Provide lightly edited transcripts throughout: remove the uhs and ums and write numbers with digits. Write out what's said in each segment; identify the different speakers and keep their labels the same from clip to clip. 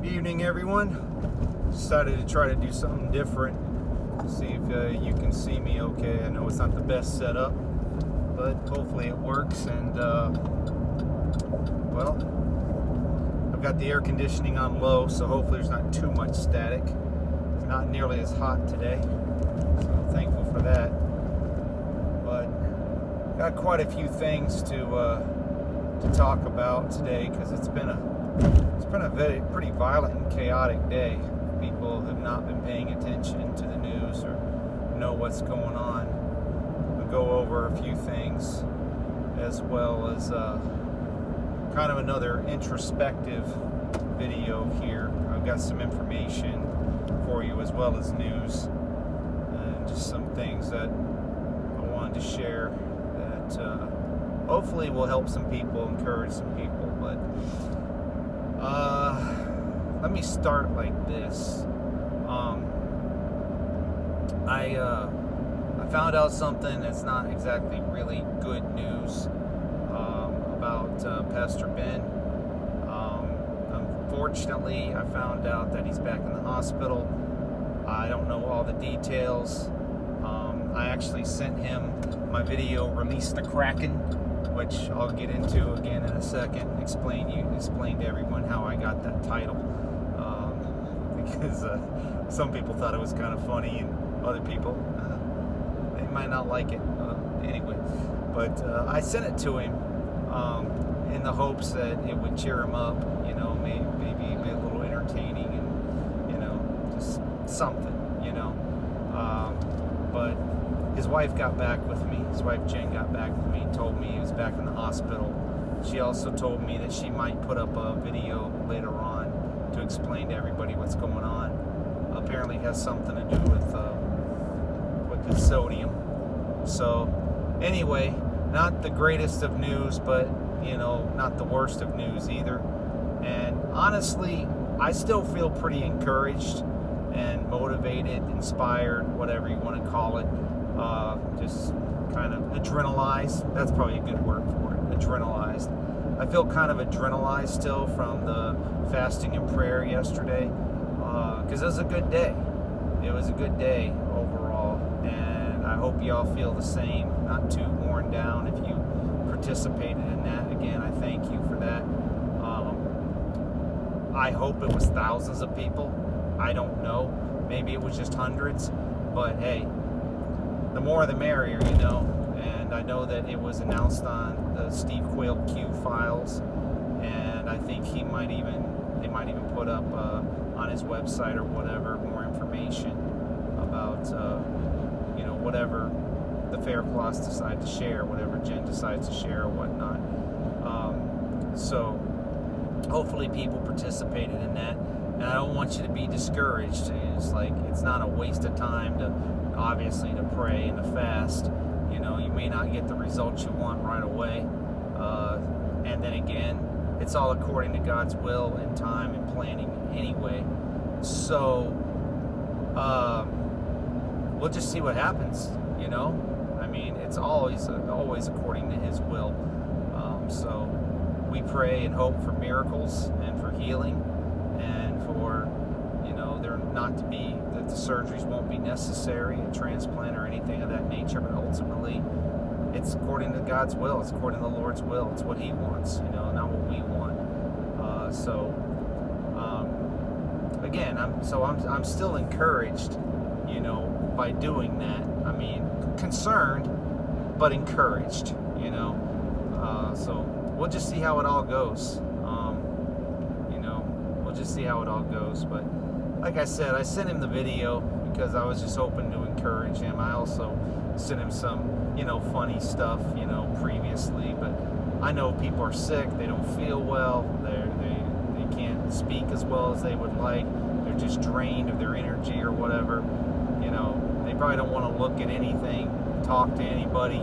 Speaker 1: Good evening, everyone. Decided to try to do something different. See if you can see me okay. I know it's not the best setup, but hopefully it works. And well, I've got the air conditioning on low, so hopefully there's not too much static. It's not nearly as hot today, so I'm thankful for that. But got quite a few things to talk about today, because it's been a pretty violent and chaotic day. People have not been paying attention to the news or know what's going on. We'll go over a few things, as well as kind of another introspective video here. I've got some information for you, as well as news, and just some things that I wanted to share that hopefully will help some people, encourage some people. But let me start like this. I found out something that's not exactly really good news about Pastor Ben. Unfortunately, I found out that he's back in the hospital. I don't know all the details. I actually sent him my video, Release the Kraken, which I'll get into again in a second. Explain to everyone how I got that title, because some people thought it was kind of funny, and other people they might not like it. Anyway, but I sent it to him in the hopes that it would cheer him up. You know, maybe be a little entertaining, and just something. But his wife got back with me. His wife Jen got back with me, told me he was back in the hospital. She also told me that she might put up a video later on to explain to everybody what's going on. Apparently it has something to do with the sodium. So anyway, not the greatest of news, but not the worst of news either. And honestly, I still feel pretty encouraged and motivated, inspired, whatever you want to call it. Just kind of adrenalized. That's probably a good word for it. Adrenalized. I feel kind of adrenalized still from the fasting and prayer yesterday, because it was a good day. It was a good day overall, and I hope y'all feel the same. Not too worn down if you participated in that. Again, I thank you for that. I hope it was thousands of people. I don't know. Maybe it was just hundreds, but hey, the more the merrier, and I know that it was announced on the Steve Quayle Q files, and I think they might even put up on his website or whatever more information about whatever the Fair Class decide to share, whatever Jen decides to share or whatnot. So hopefully people participated in that. And I don't want you to be discouraged. It's not a waste of time to pray and to fast. You may not get the results you want right away. And then again, it's all according to God's will and time and planning anyway. So we'll just see what happens. It's always according to His will. So we pray and hope for miracles and for healing, and for there not to be, that the surgeries won't be necessary, a transplant or anything of that nature. But ultimately, it's according to God's will. It's according to the Lord's will. It's what He wants, not what we want. Again, I'm still encouraged, by doing that. I mean, concerned, but encouraged, So we'll just see how it all goes. We'll just see how it all goes. But like I said, I sent him the video because I was just hoping to encourage him. I also sent him some, funny stuff, previously. But I know people are sick. They don't feel well. They can't speak as well as they would like. They're just drained of their energy or whatever. They probably don't want to look at anything, talk to anybody,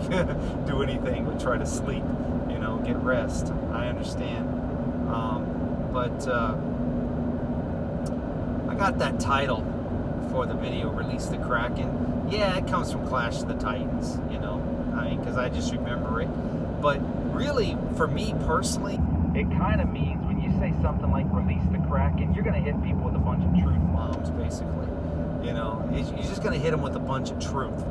Speaker 1: do anything but try to sleep, get rest. I understand. But I got that title for the video, Release the Kraken. Yeah, it comes from Clash of the Titans, because I just remember it. But really, for me personally, it kind of means, when you say something like release the Kraken, you're going to hit people with a bunch of truth bombs, basically. You know, you're just going to hit them with a bunch of truth.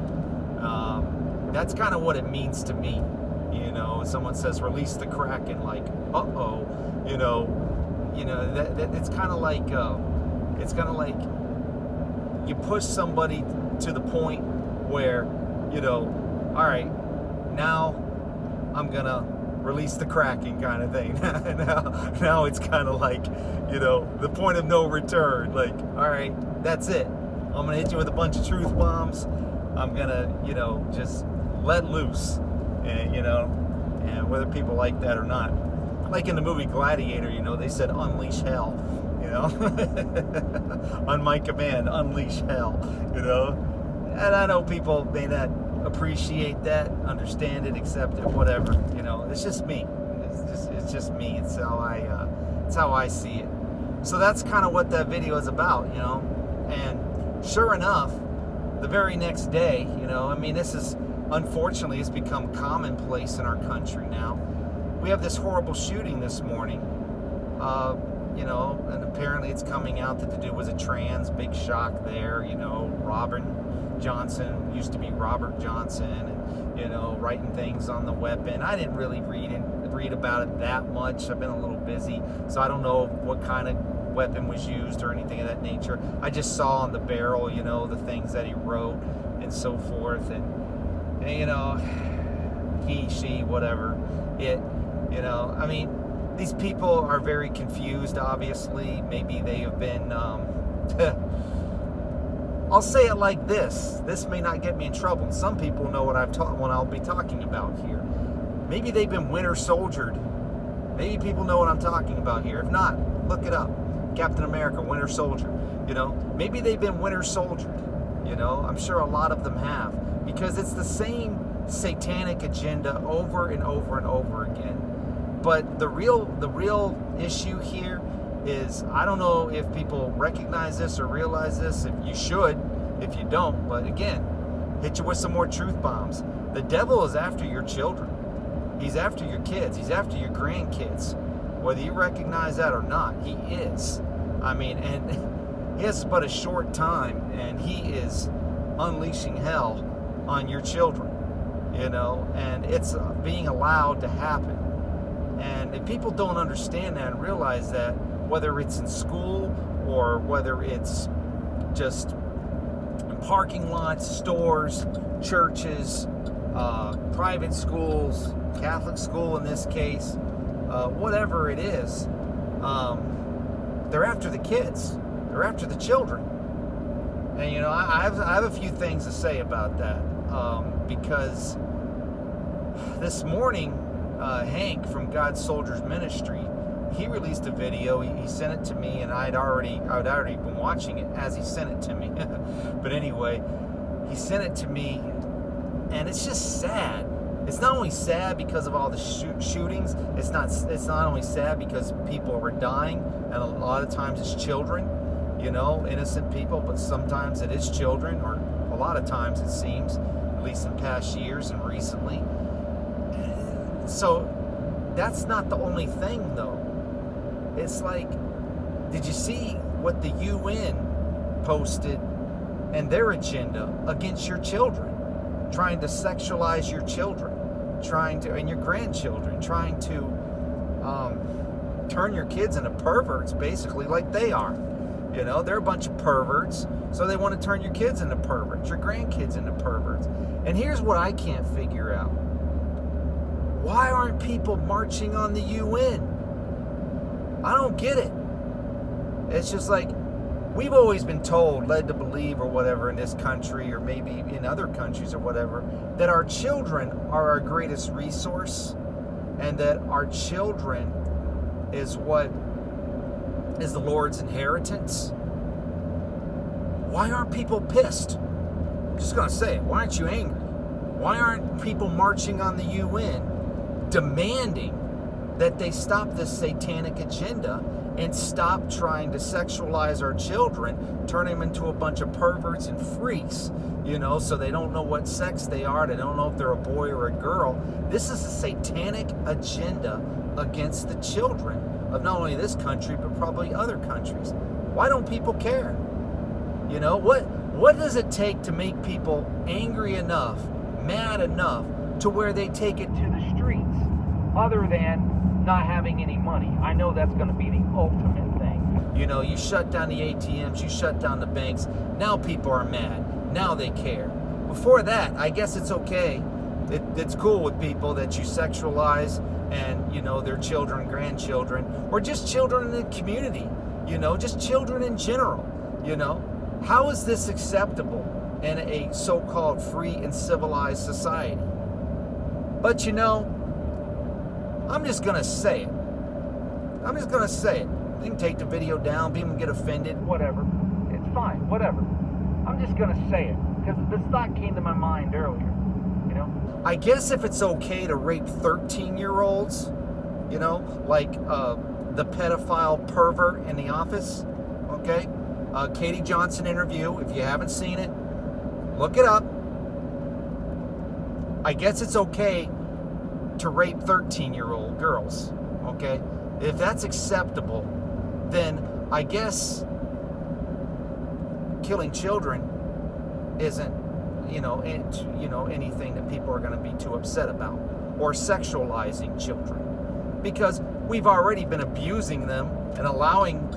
Speaker 1: That's kind of what it means to me. You know, someone says release the Kraken, like, uh-oh, you know, that it's kind of like you push somebody to the point where, you know, all right, now I'm gonna release the Kraken kind of thing. now it's kind of like, you know, the point of no return. Like, all right, that's it. I'm gonna hit you with a bunch of truth bombs. I'm gonna, you know, just let loose, and you know, and whether people like that or not. Like in the movie Gladiator, you know, they said unleash hell, you know, on my command, unleash hell, you know, and I know people may not appreciate that, understand it, accept it, whatever, you know, it's just me, it's just me, it's how I see it. So that's kind of what that video is about, you know, and sure enough, the very next day, you know, I mean, this is, unfortunately, it's become commonplace in our country now. We have this horrible shooting this morning, you know, and apparently it's coming out that the dude was a trans, big shock there, you know, Robert Johnson, used to be Robert Johnson, and, you know, writing things on the weapon. I didn't really read about it that much. I've been a little busy, so I don't know what kind of weapon was used or anything of that nature. I just saw on the barrel, you know, the things that he wrote and so forth, and you know, he, she, whatever, it, you know, I mean, these people are very confused, obviously. Maybe they have been, I'll say it like this. This may not get me in trouble. And some people know what I'll be talking about here. Maybe they've been winter soldiered. Maybe people know what I'm talking about here. If not, look it up. Captain America, Winter Soldier. You know, maybe they've been winter soldiered. You know, I'm sure a lot of them have. Because it's the same satanic agenda over and over and over again. But the real issue here is, I don't know if people recognize this or realize this. If you should, if you don't. But again, hit you with some more truth bombs. The devil is after your children. He's after your kids. He's after your grandkids. Whether you recognize that or not, he is. I mean, and he has but a short time, and he is unleashing hell on your children, you know, and it's being allowed to happen. And if people don't understand that and realize that, whether it's in school or whether it's just in parking lots, stores, churches, private schools, Catholic school in this case, whatever it is, they're after the kids. They're after the children. And, you know, I have a few things to say about that, because this morning, Hank from God's Soldiers Ministry, he released a video. He sent it to me, and I'd already been watching it as he sent it to me. But anyway, he sent it to me, and it's just sad. It's not only sad because of all the shootings. It's not only sad because people are dying, and a lot of times it's children, you know, innocent people, but sometimes it is children, or a lot of times it seems, at least in past years and recently. So that's not the only thing, though. It's like, did you see what the UN posted and their agenda against your children? Trying to sexualize your children, and your grandchildren, trying to turn your kids into perverts, basically, like they are. You know, they're a bunch of perverts, so they want to turn your kids into perverts, your grandkids into perverts. And here's what I can't figure out. Why aren't people marching on the UN? I don't get it. It's just like, we've always been told, led to believe or whatever in this country, or maybe in other countries or whatever, that our children are our greatest resource, and that our children is what is the Lord's inheritance. Why aren't people pissed? I'm just going to say it. Why aren't you angry? Why aren't people marching on the UN demanding that they stop this satanic agenda and stop trying to sexualize our children, turn them into a bunch of perverts and freaks, you know, so they don't know what sex they are, they don't know if they're a boy or a girl? This is a satanic agenda against the children. of not only this country, but probably other countries. Why don't people care? You know, what does it take to make people angry enough, mad enough, to where they take it to the streets, other than not having any money? I know that's going to be the ultimate thing. You know, you shut down the ATMs, you shut down the banks, now people are mad, now they care. Before that, I guess it's okay. It's cool with people that you sexualize and, you know, their children, grandchildren, or just children in the community, you know, just children in general, you know. How is this acceptable in a so-called free and civilized society? But, you know, I'm just going to say it. I'm just going to say it. You can take the video down, people get offended, whatever. It's fine, whatever. I'm just going to say it because this thought came to my mind earlier, you know. I guess if it's okay to rape 13-year-olds, you know, like the pedophile pervert in The Office, okay? Katie Johnson interview. If you haven't seen it, look it up. I guess it's okay to rape 13-year-old girls, okay? If that's acceptable, then I guess killing children isn't, you know, anything that people are going to be too upset about, or sexualizing children, because we've already been abusing them and allowing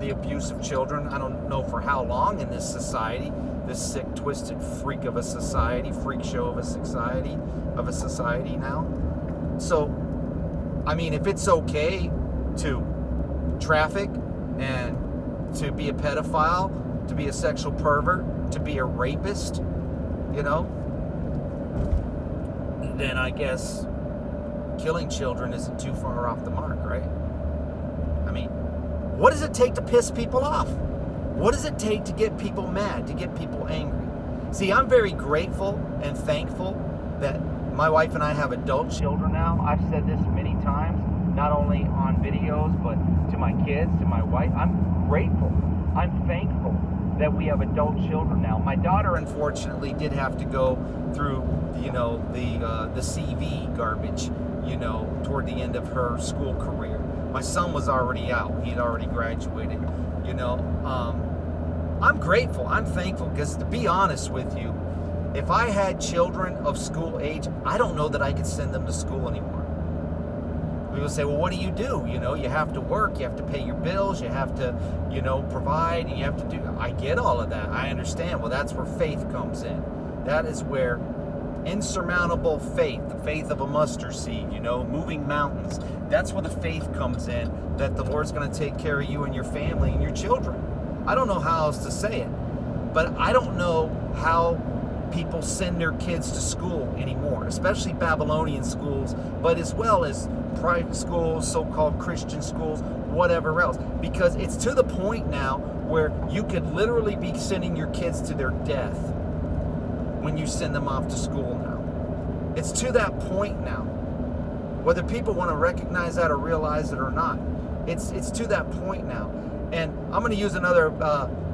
Speaker 1: the abuse of children. I don't know for how long in this society, this sick, twisted freak of a society, freak show of a society now. So, I mean, if it's okay to traffic and to be a pedophile, to be a sexual pervert, to be a rapist, you know, then I guess killing children isn't too far off the mark, right? I mean, what does it take to piss people off? What does it take to get people mad, to get people angry? See, I'm very grateful and thankful that my wife and I have adult children now. I've said this many times, not only on videos, but to my kids, to my wife. I'm grateful. I'm thankful that we have adult children now. My daughter, unfortunately, did have to go through, you know, the CV garbage, you know, toward the end of her school career. My son was already out. He'd already graduated, you know. I'm grateful. I'm thankful, because to be honest with you, if I had children of school age, I don't know that I could send them to school anymore. People say, well, what do? You know, you have to work, you have to pay your bills, you have to, you know, provide, and you have to do. I get all of that. I understand. Well, that's where faith comes in. That is where insurmountable faith, the faith of a mustard seed, you know, moving mountains. That's where the faith comes in, that the Lord's going to take care of you and your family and your children. I don't know how else to say it, but I don't know how people send their kids to school anymore, especially Babylonian schools, but as well as private schools, so-called Christian schools, whatever else, because it's to the point now where you could literally be sending your kids to their death when you send them off to school now. It's to that point now, whether people want to recognize that or realize it or not. It's to that point now. And I'm going to use another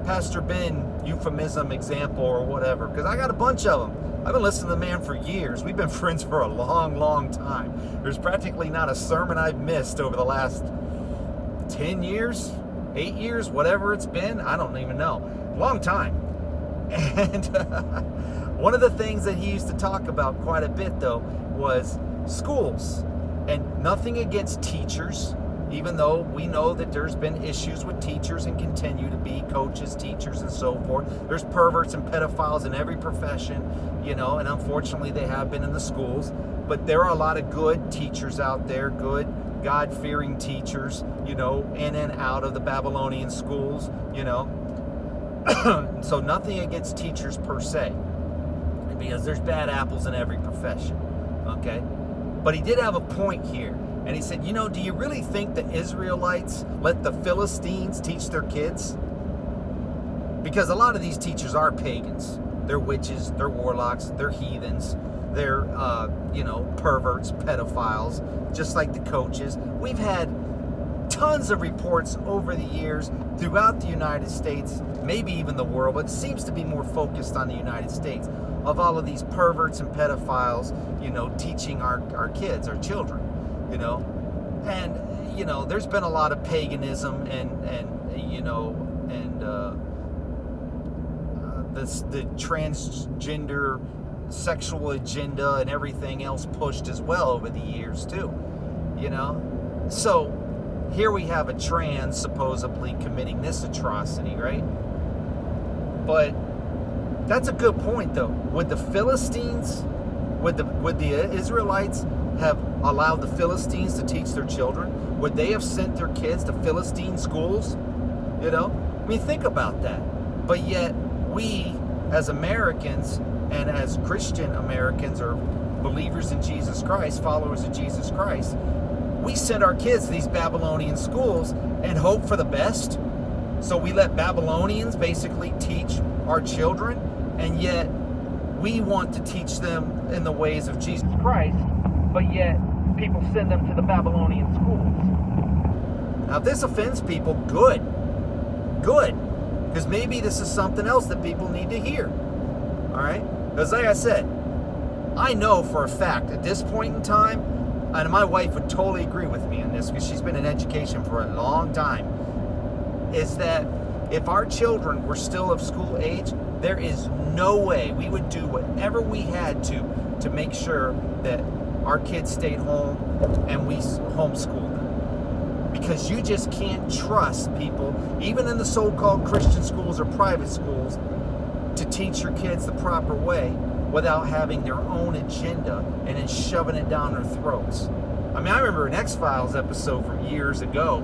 Speaker 1: Pastor Ben euphemism example or whatever, because I got a bunch of them. I've been listening to the man for years. We've been friends for a long, long time. There's practically not a sermon I've missed over the last 10 years, 8 years, whatever it's been. I don't even know. Long time. And one of the things that he used to talk about quite a bit, though, was schools. And nothing against teachers, even though we know that there's been issues with teachers and continue to be, coaches, teachers, and so forth. There's perverts and pedophiles in every profession, you know, and unfortunately they have been in the schools. But there are a lot of good teachers out there, good, God-fearing teachers, you know, in and out of the Babylonian schools, you know. So nothing against teachers per se, because there's bad apples in every profession, okay? But he did have a point here. And he said, you know, do you really think the Israelites let the Philistines teach their kids? Because a lot of these teachers are pagans. They're witches, they're warlocks, they're heathens, they're, you know, perverts, pedophiles, just like the coaches. We've had tons of reports over the years throughout the United States, maybe even the world, but it seems to be more focused on the United States, of all of these perverts and pedophiles, you know, teaching our kids, our children. You know, and there's been a lot of paganism the transgender sexual agenda and everything else pushed as well over the years too, So here we have a trans supposedly committing this atrocity, right? But that's a good point, though. Would the Philistines, would the Israelites have allowed the Philistines to teach their children? Would they have sent their kids to Philistine schools? I mean, think about that. But yet, we as Americans and as Christian Americans or believers in Jesus Christ, followers of Jesus Christ, we send our kids to these Babylonian schools and hope for the best. So we let Babylonians basically teach our children, and yet we want to teach them in the ways of Jesus Christ, but yet people send them to the Babylonian schools. Now, if this offends people, good. Because maybe this is something else that people need to hear. All right? Because like I said, I know for a fact at this point in time, and my wife would totally agree with me on this because she's been in education for a long time, is that if our children were still of school age, there is no way we would do whatever we had to make sure that our kids stayed home and we homeschooled them. Because you just can't trust people, even in the so-called Christian schools or private schools, to teach your kids the proper way without having their own agenda and then shoving it down their throats. I mean, I remember an X-Files episode from years ago,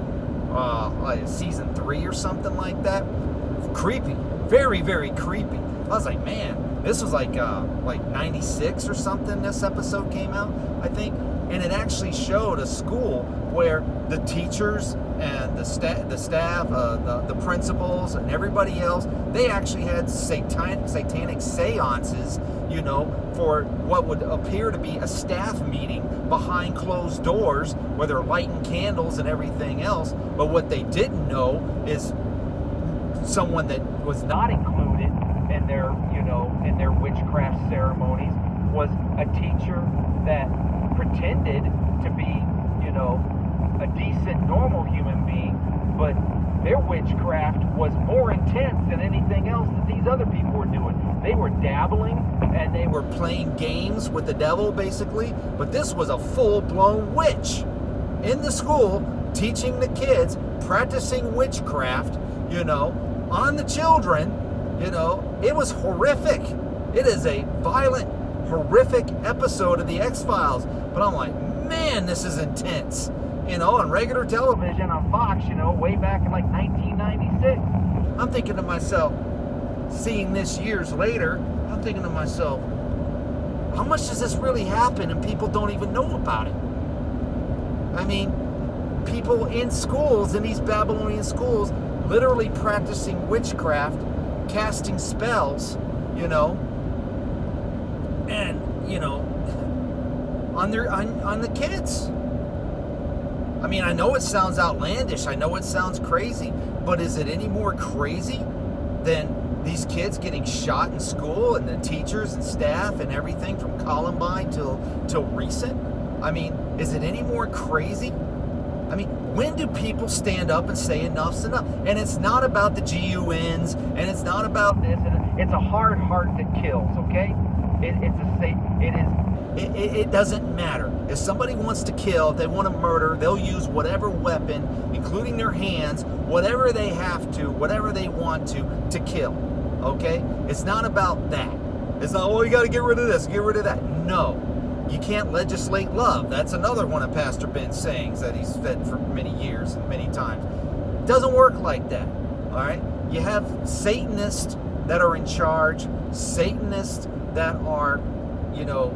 Speaker 1: like season 3 or something like that. Creepy, very, very creepy. I was like, man, this was like 96 or something. This episode came out, I think, and it actually showed a school where the teachers and the staff, the principals, and everybody else, they actually had satanic seances, for what would appear to be a staff meeting behind closed doors where they're lighting candles and everything else. But what they didn't know is someone that was not included in their, in their witchcraft ceremonies was a teacher that pretended to be, a decent, normal human being, but their witchcraft was more intense than anything else that these other people were doing. They were dabbling and they were playing games with the devil, basically, but this was a full-blown witch in the school teaching the kids, practicing witchcraft, on the children. It was horrific. It is a violent, horrific episode of the X-Files, but I'm like, man, this is intense. On regular television on Fox, way back in like 1996. I'm thinking to myself, seeing this years later, I'm thinking to myself, how much does this really happen and people don't even know about it? I mean, people in schools, in these Babylonian schools, literally practicing witchcraft, casting spells, and, on the kids. I mean, I know it sounds outlandish. I know it sounds crazy, but is it any more crazy than these kids getting shot in school and the teachers and staff and everything from Columbine till recent? I mean, is it any more crazy? I mean, when do people stand up and say enough's enough? And it's not about the GUNs, and it's not about this. It's a hard heart that kills, okay? It doesn't matter. If somebody wants to kill, if they want to murder, they'll use whatever weapon, including their hands, whatever they have to, whatever they want to kill. Okay? It's not about that. It's not, you got to get rid of this, get rid of that. No. You can't legislate love. That's another one of Pastor Ben's sayings that he's said for many years and many times. It doesn't work like that. All right? You have Satanists that are in charge, Satanists that are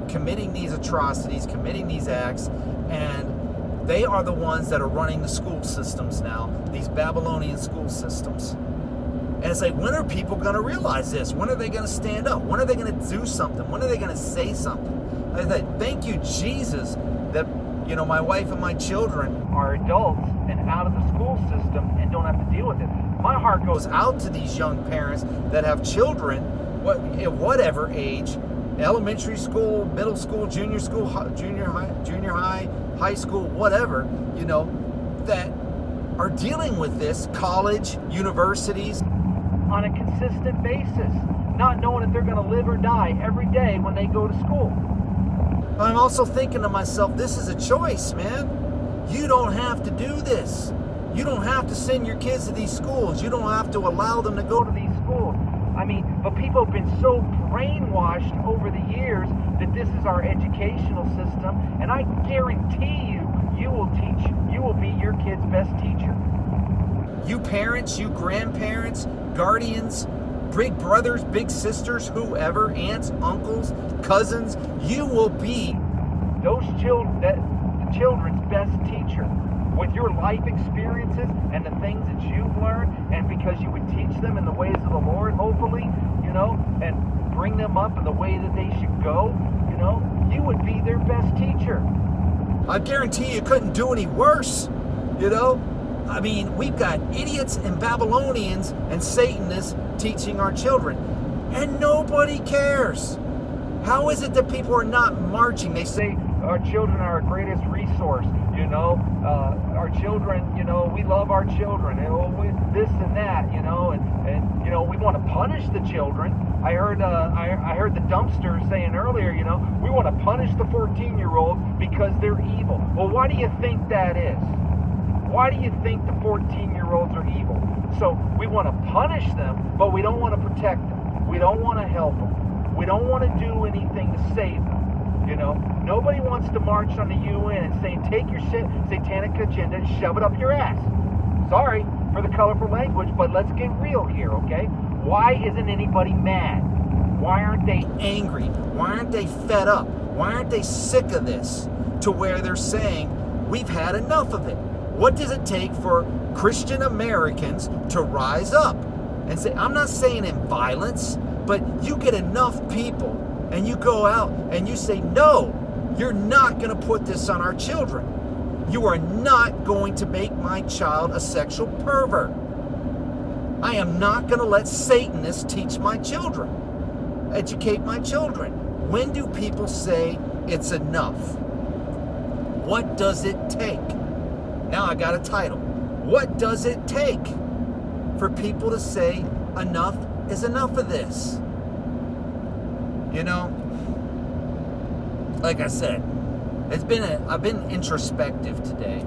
Speaker 1: committing these atrocities, committing these acts, and they are the ones that are running the school systems now, these Babylonian school systems. And it's like, when are people going to realize this? When are they going to stand up? When are they going to do something? When are they going to say something? I said, thank you, Jesus, that, my wife and my children are adults and out of the school system and don't have to deal with it. My heart goes out to these young parents that have children, whatever age, elementary school, middle school, junior high, high school, whatever, that are dealing with this, college, universities,
Speaker 2: on a consistent basis, not knowing if they're going to live or die every day when they go to school.
Speaker 1: I'm also thinking to myself, this is a choice, man. You don't have to do this. You don't have to send your kids to these schools. You don't have to allow them to go to these schools.
Speaker 2: I mean, but people have been so brainwashed over the years that this is our educational system, and I guarantee you, you will be your kid's best teacher.
Speaker 1: You parents, you grandparents, guardians, big brothers, big sisters, whoever, aunts, uncles, cousins, you will be
Speaker 2: the children's best teacher. With your life experiences and the things that you've learned, and because you would teach them in the ways of the Lord, hopefully, and bring them up in the way that they should go, you would be their best teacher.
Speaker 1: I guarantee you couldn't do any worse, I mean, we've got idiots and Babylonians and Satanists teaching our children, and nobody cares. How is it that people are not marching? They say
Speaker 2: our children are our greatest resource, our children, we love our children, this and that, and we want to punish the children. I heard the dumpster saying earlier, we want to punish the 14-year-olds because they're evil. Well, why do you think that is? Why do you think the 14-year-olds are evil? So we want to punish them, but we don't want to protect them. We don't want to help them. We don't want to do anything to save them. Nobody wants to march on the UN and say, take your satanic agenda and shove it up your ass. Sorry for the colorful language, but let's get real here, okay? Why isn't anybody mad? Why aren't they
Speaker 1: angry? Why aren't they fed up? Why aren't they sick of this to where they're saying, we've had enough of it? What does it take for Christian Americans to rise up and say, I'm not saying in violence, but you get enough people and you go out and you say, no, you're not going to put this on our children. You are not going to make my child a sexual pervert. I am not going to let Satanists teach my children, educate my children. When do people say it's enough? What does it take? Now I got a title. What does it take for people to say enough is enough of this? Like I said, I've been introspective today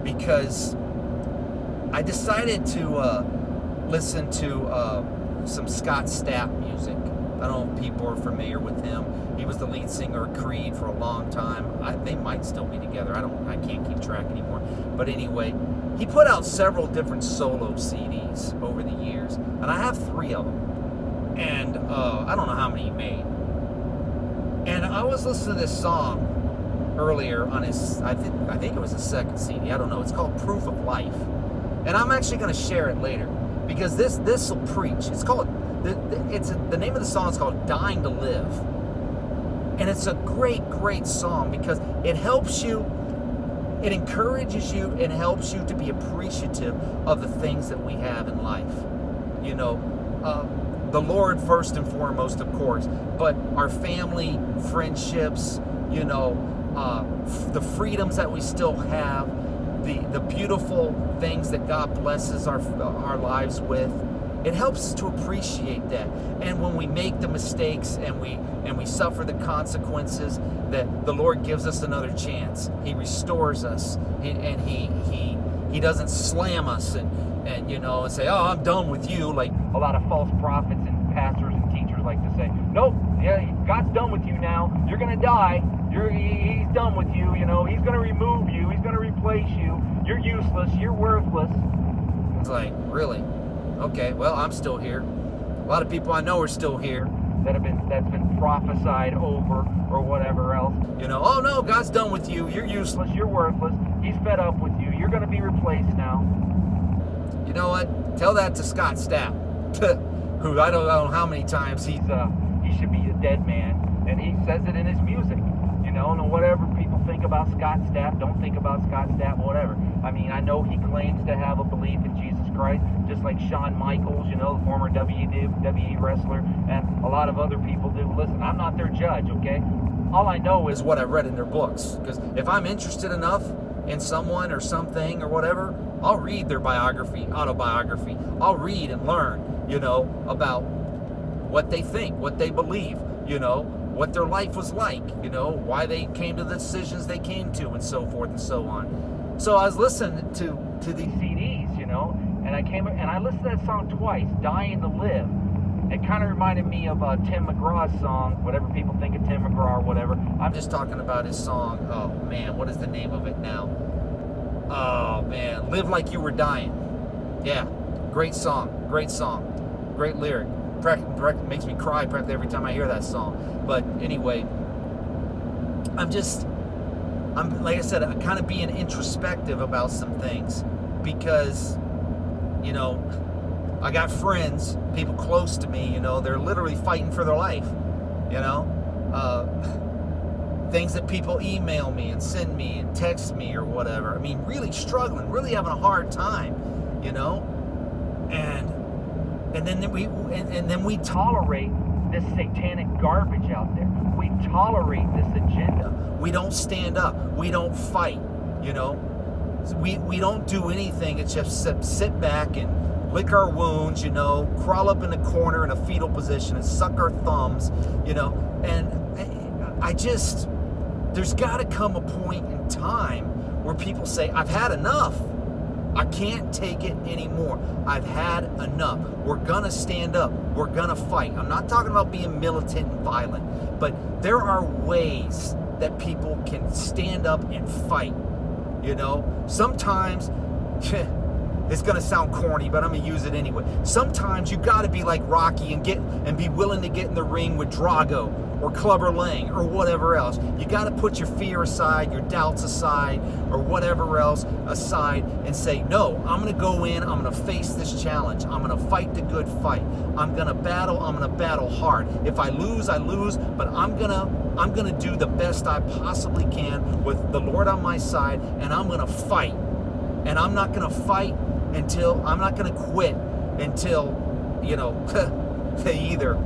Speaker 1: because I decided to listen to some Scott Stapp music. I don't know if people are familiar with him. He was the lead singer of Creed for a long time. They might still be together. I can't keep track anymore. But anyway, he put out several different solo CDs over the years, and I have 3 of them. And I don't know how many he made. And I was listening to this song earlier on his, I think it was his 2nd CD. I don't know. It's called Proof of Life. And I'm actually going to share it later because this will preach. It's called, the name of the song is called Dying to Live. And it's a great, great song because it helps you, it encourages you and helps you to be appreciative of the things that we have in life. The Lord first and foremost, of course, but our family, friendships, the freedoms that we still have, the beautiful things that God blesses our lives with. It helps us to appreciate that. And when we make the mistakes and we suffer the consequences, that the Lord gives us another chance. He restores us, and He doesn't slam us and say, oh, I'm done with you, like a lot of false prophets and pastors and teachers like to say. Nope, yeah, God's done with you now. You're gonna die. He's done with you. He's gonna remove you. He's gonna replace you. You're useless. You're worthless. It's like, really? Okay, well, I'm still here. A lot of people I know are still here.
Speaker 2: That's been prophesied over or whatever else.
Speaker 1: Oh no, God's done with you. You're useless.
Speaker 2: You're worthless. He's fed up with you. You're gonna be replaced now.
Speaker 1: You know what? Tell that to Scott Stapp, who I don't know how many times he
Speaker 2: should be a dead man, and he says it in his music. And whatever people think about Scott Stapp, don't think about Scott Stapp, whatever. I mean, I know he claims to have a belief in Jesus Christ, just like Shawn Michaels, the former WWE wrestler, and a lot of other people do. Listen, I'm not their judge, okay? All I know is
Speaker 1: what I've read in their books. Because if I'm interested enough in someone or something or whatever, I'll read their biography, autobiography. I'll read and learn, about what they think, what they believe, what their life was like, why they came to the decisions they came to, and so forth and so on. So I was listening to these CDs, and I listened to that song twice, Dying to Live. It kind of reminded me of Tim McGraw's song, whatever people think of Tim McGraw or whatever. I'm just talking about his song. Oh man, what is the name of it now? Oh man, Live Like You Were Dying. Yeah, great song, great lyric. Makes me cry practically every time I hear that song. But anyway, I'm like I said, I'm kind of being introspective about some things because, I got friends, people close to me, they're literally fighting for their life, things that people email me and send me and text me or whatever. I mean, really struggling, really having a hard time, and then we tolerate this satanic garbage out there. We tolerate this agenda. We don't stand up. We don't fight, We don't do anything except sit back and lick our wounds, crawl up in a corner in a fetal position and suck our thumbs, and there's got to come a point in time where people say, I've had enough. I can't take it anymore. I've had enough. We're gonna stand up. We're gonna fight. I'm not talking about being militant and violent, but there are ways that people can stand up and fight, Sometimes, it's gonna sound corny, but I'm gonna use it anyway. Sometimes you gotta be like Rocky and be willing to get in the ring with Drago or Clubber Lang or whatever else. You gotta put your fear aside, your doubts aside, or whatever else aside, and say, no, I'm gonna go in, I'm gonna face this challenge. I'm gonna fight the good fight. I'm gonna battle hard. If I lose, I lose, but I'm gonna do the best I possibly can with the Lord on my side, and I'm gonna fight. And I'm not gonna fight I'm not gonna quit until, they either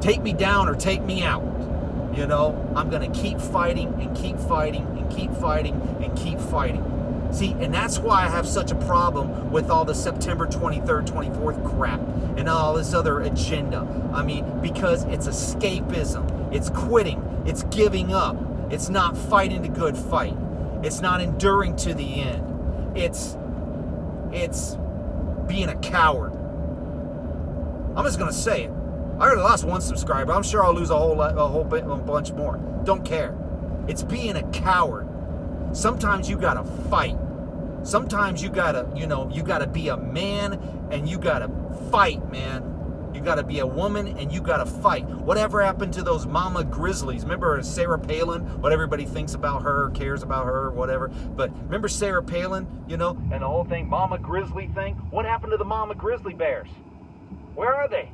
Speaker 1: take me down or take me out. I'm gonna keep fighting and keep fighting and keep fighting and keep fighting. See, and that's why I have such a problem with all the September 23rd, 24th crap and all this other agenda. I mean, because it's escapism, it's quitting, it's giving up, it's not fighting the good fight, it's not enduring to the end. It's being a coward. I'm just gonna say it. I already lost one subscriber. I'm sure I'll lose a bunch more. Don't care. It's being a coward. Sometimes you gotta fight. Sometimes you gotta, you gotta be a man and you gotta fight, man. You gotta be a woman and you gotta fight. Whatever happened to those mama grizzlies? Remember Sarah Palin? What everybody thinks about her, cares about her, whatever. But remember Sarah Palin, and the whole thing, mama grizzly thing? What happened to the mama grizzly bears? Where are they?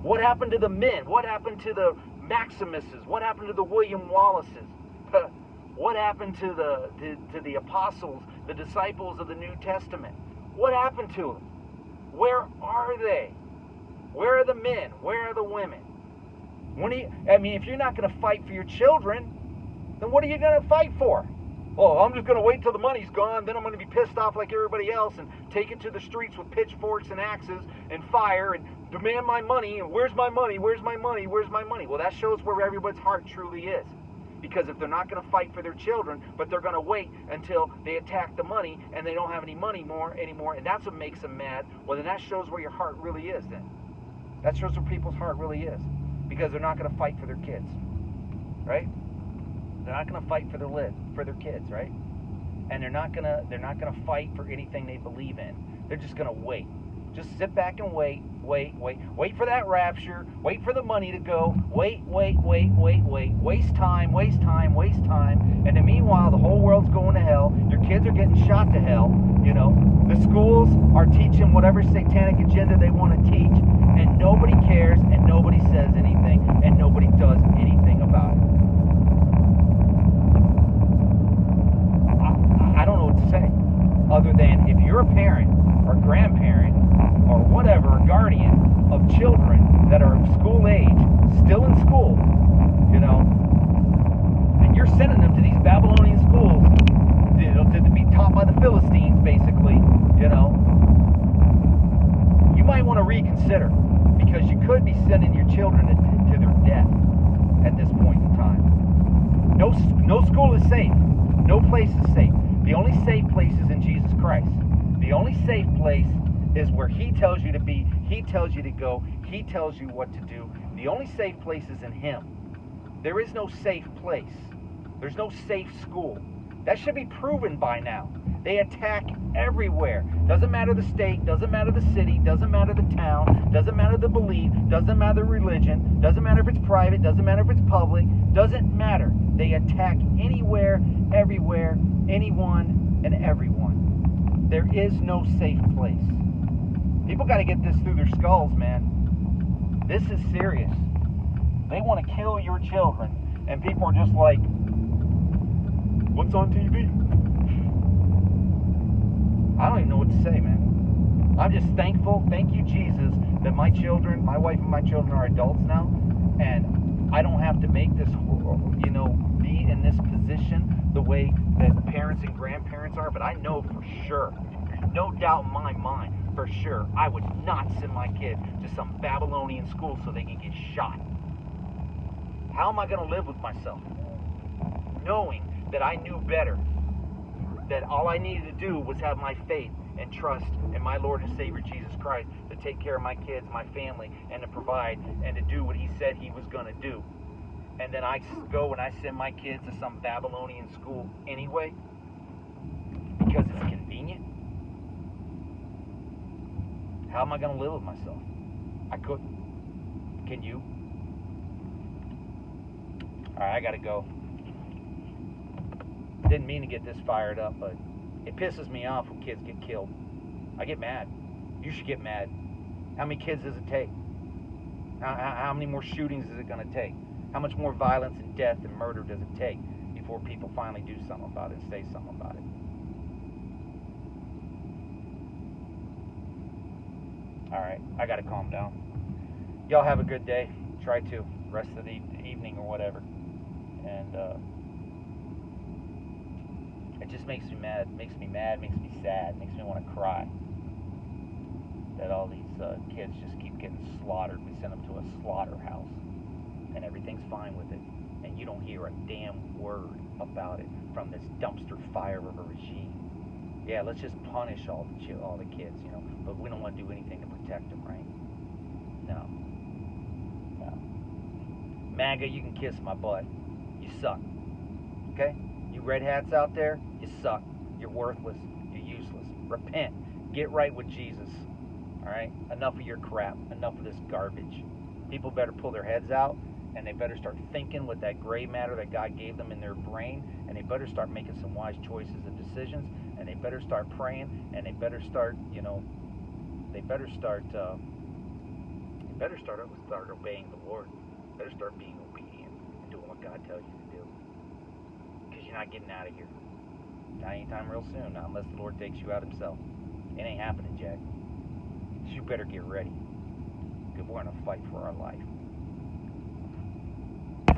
Speaker 1: What happened to the men? What happened to the Maximuses? What happened to the William Wallaces? What happened to the apostles, the disciples of the New Testament? What happened to them? Where are they? Where are the men? Where are the women? If you're not going to fight for your children, then what are you going to fight for? Oh, I'm just going to wait till the money's gone, then I'm going to be pissed off like everybody else and take it to the streets with pitchforks and axes and fire and demand my money, and where's my money, where's my money, where's my money? Well, that shows where everybody's heart truly is. Because if they're not going to fight for their children, but they're going to wait until they attack the money and they don't have any money anymore, and that's what makes them mad, well, then that shows where your heart really is then. That shows where people's heart really is. Because they're not going to fight for their kids. Right? They're not going to fight for their kids, right? And they're not going to fight for anything they believe in. They're just going to wait. Just sit back and wait for that rapture, wait for the money to go, wait, waste time, and then meanwhile the whole world's going to hell, your kids are getting shot to hell, the schools are teaching whatever satanic agenda they want to teach, and nobody cares, and nobody says anything, and nobody does anything about it. I don't know what to say, other than if you're a parent, or grandparent, or whatever, a guardian of children that are of school age, still in school, and you're sending them to these Babylonian schools
Speaker 2: to be taught by the Philistines, basically, you know, you might want to reconsider, because you could be sending your children to their death at this point in time. No school is safe. No place is safe. The only safe place is in Jesus Christ. The only safe place is where He tells you to be. He tells you to go. He tells you what to do. The only safe place is in Him. There is no safe place. There's no safe school. That should be proven by now. They attack everywhere. Doesn't matter the state, doesn't matter the city, doesn't matter the town, doesn't matter the belief, doesn't matter the religion, doesn't matter if it's private, doesn't matter if it's public, doesn't matter. They attack anywhere, everywhere, anyone, and everyone. There is no safe place. People got to get this through their skulls, man. This is serious. They want to kill your children, and people are just like, what's on TV? I don't even know what to say, man. I'm just thankful, thank you, Jesus, that my children, my wife and my children are adults now, and I don't have to make this, you know, be in this position the way that parents and grandparents are, but I know for sure, there's no doubt in my mind, for sure, I would not send my kid to some Babylonian school so they can get shot. How am I going to live with myself? Knowing that I knew better, that all I needed to do was have my faith and trust in my Lord and Savior Jesus Christ to take care of my kids, my family, and to provide and to do what He said He was going to do. And then I go and I send my kids to some Babylonian school anyway because it's convenient. How am I going to live with myself? I couldn't. Can you? All right, I got to go. Didn't mean to get this fired up, but it pisses me off when kids get killed. I get mad. You should get mad. How many kids does it take? How many more shootings is it going to take? How much more violence and death and murder does it take before people finally do something about it and say something about it? All right, I got to calm down. Y'all have a good day. Try to. Rest of the evening or whatever. And, it just makes me mad, makes me sad, makes me want to cry that all these kids just keep getting slaughtered. We send them to a slaughterhouse and everything's fine with it, and you don't hear a damn word about it from this dumpster fire of a regime. Yeah, let's just punish all the kids, you know, but we don't want to do anything to protect them, right? No. MAGA, you can kiss my butt. You suck. Okay? You red hats out there, you suck. You're worthless. You're useless. Repent. Get right with Jesus. Alright? Enough of your crap. Enough of this garbage. People better pull their heads out, and they better start thinking with that gray matter that God gave them in their brain, and they better start making some wise choices and decisions, and they better start praying, and they better start, you know, they better start obeying the Lord. Better start being obedient and doing what God tells you to do. Because you're not getting out of here. Not anytime real soon, not unless the Lord takes you out Himself. It ain't happening, Jack. So you better get ready. Because we're going to fight for our life.